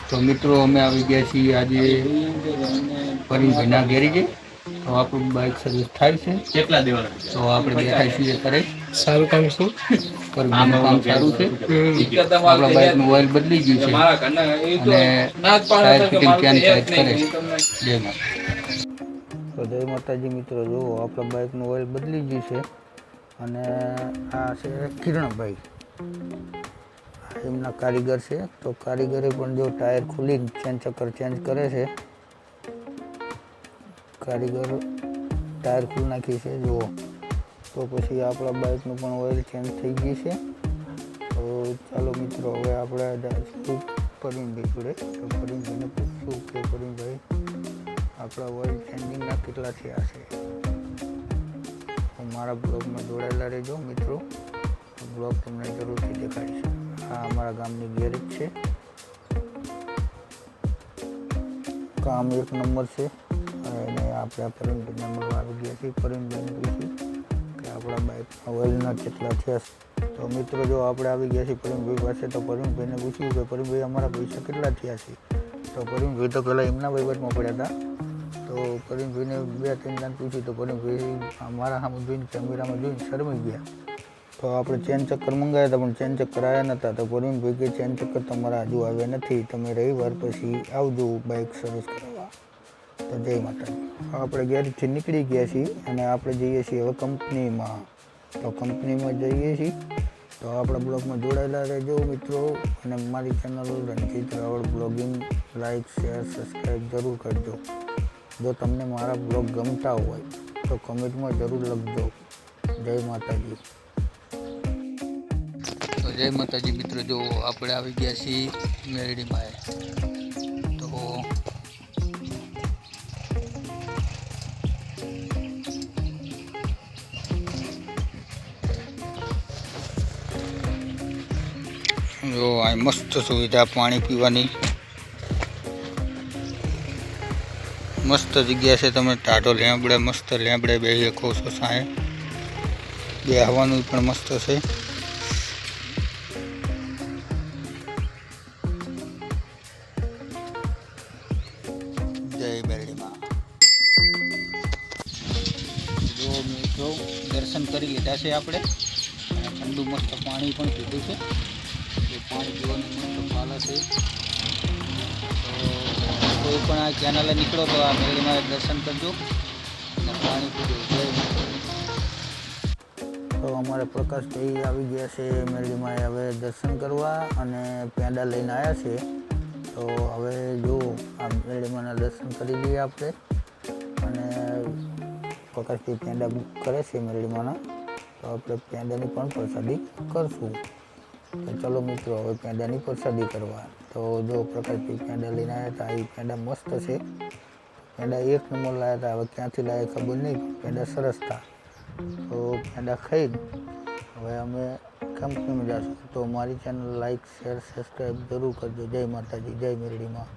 તો મિત્રો અમે આવી ગયા છીએ આજે પરીભાઈના ગેરેજે. તો આપણું બાઇક સર્વિસ થાય છે. કેટલા દેવાના તો આપણે બેઠા છીએ કરે સારું કામ શું પરીભાઈનું કામ સારું છે. આપણા બાઇકનું ઓઇલ બદલી ગયું છે અને ટાયર ફિટિંગ ચેન્જ કરે છે. જય માતા. તો જય માતાજી મિત્રો, જુઓ આપણા બાઇકનું ઓઇલ બદલી ગયું છે અને આ છે કિરણભાઈ, એમના કારીગર છે. તો કારીગરે પણ જો ટાયર ખોલી ચેન ચક્કર ચેન્જ કરે છે. કારીગર ટાયર ખોલી નાખી છે જુઓ. તો પછી આપણા બાઇકનું પણ ઓઇલ ચેન્જ થઈ ગયું છે. તો ચાલો મિત્રો, હવે આપણે જઈશું પરવીનભાઈ જોડે. તો પરવીનભાઈને પૂછશું કે પરવીનભાઈ આપણા ઓઇલ ચેન્જિંગના કેટલા થયા છે. મારા બ્લોગમાં જોડાયેલા રહેજો મિત્રો, બ્લોગ તમને જરૂરથી દેખાડીશ. આ અમારા ગામની ગેરેજ છે, કામ એક નંબર છે. અને આપણે પરવીનભાઈને મળવા આવી ગયા છીએ. પરવીનભાઈને પૂછ્યું કે આપણા બાઇકના ઓઇલના કેટલા થયા છે. તો મિત્રો જો આપણે આવી ગયા છીએ પરવીનભાઈ પાસે. તો પરવીનભાઈને પૂછ્યું કે પરવીનભાઈ અમારા પૈસા કેટલા થયા છે. તો પરવીનભાઈ તો પહેલાં એમના વહીવટમાં પડ્યા હતા. તો પરવીનભાઈને 2-3 દાન પૂછ્યું તો પરવીનભાઈ મારા સામે જોઈને કેમેરામાં જોઈને શરમાઈ ગયા. તો આપણે ચેન ચક્કર મંગાવ્યા હતા પણ ચેન ચક્કર આવ્યા નહોતા. તો પરવીનભાઈ કે ચેન ચક્કર તમારા હજુ આવ્યા નથી, તમે રવિવાર પછી આવજો બાઇક સર્વિસ કરાવવા. તો જય માતાજી. આપણે ગેરેજથી નીકળી ગયા છીએ અને આપણે જઈએ છીએ હવે કંપનીમાં. તો કંપનીમાં જઈએ છીએ. તો આપણા બ્લોગમાં જોડાયેલા રહેજો મિત્રો, અને મારી channel Ranjit Raval blogging like share subscribe જરૂર કરજો. જો તમને મારા બ્લોગ ગમતા હોય તો કમેન્ટમાં જરૂર લખજો. જય માતાજી. તો જય માતાજી મિત્રો, જો આપણે આવી ગયા છીએ મેરડીમાં. તો જો આ મસ્ત સુવિધા પાણી પીવાની, મસ્ત જગ્યા છે. તમે ટાઢો લેમડે મસ્ત લેમડે બેસી શકો છો. સાંજે બેસવાનું પણ મસ્ત છે. જય મેરડીમાં. જો મિત્રો દર્શન કરી લીધા છે આપણે, ઠંડુ મસ્ત પાણી પણ પીધું છે. જે પાણી પીવાની મસ્ત પાલા છે. તો કોઈ પણ આ ચેનલે નીકળો તો આ મેરડીમાં દર્શન કરજો અને પાણી પીજો. જય માતાજી. તો અમારે પ્રકાશભાઈ આવી ગયા છે મેરડીમાં હવે દર્શન કરવા અને પેંડા લઈને આવ્યા છે. તો હવે જો આ મેરડીમાંના દર્શન કરી લઈએ આપણે. અને પ્રકાશભાઈ પેંડા બુક કરે છે મેરડીમાંના, તો આપણે પેંડાની પણ પ્રસાદી કરશું. તો ચલો મિત્રો, હવે પેંડાની પ્રસાદી કરવા. તો જો પ્રકાશભાઈ પેંડા લઈને આવ્યા હતા. એ પેંડા મસ્ત છે, પેંડા એક નંબર લાવ્યા હતા. હવે ક્યાંથી લાવ્યા ખબર નહીં, પેંડા સરસ હતા. તો પેંડા ખાઈ હવે અમે કંપનીમાં જઈશું. તો મારી ચેનલ લાઈક શેર સબસ્ક્રાઈબ જરૂર કરજો. જય માતાજી, જય મેરડીમાં.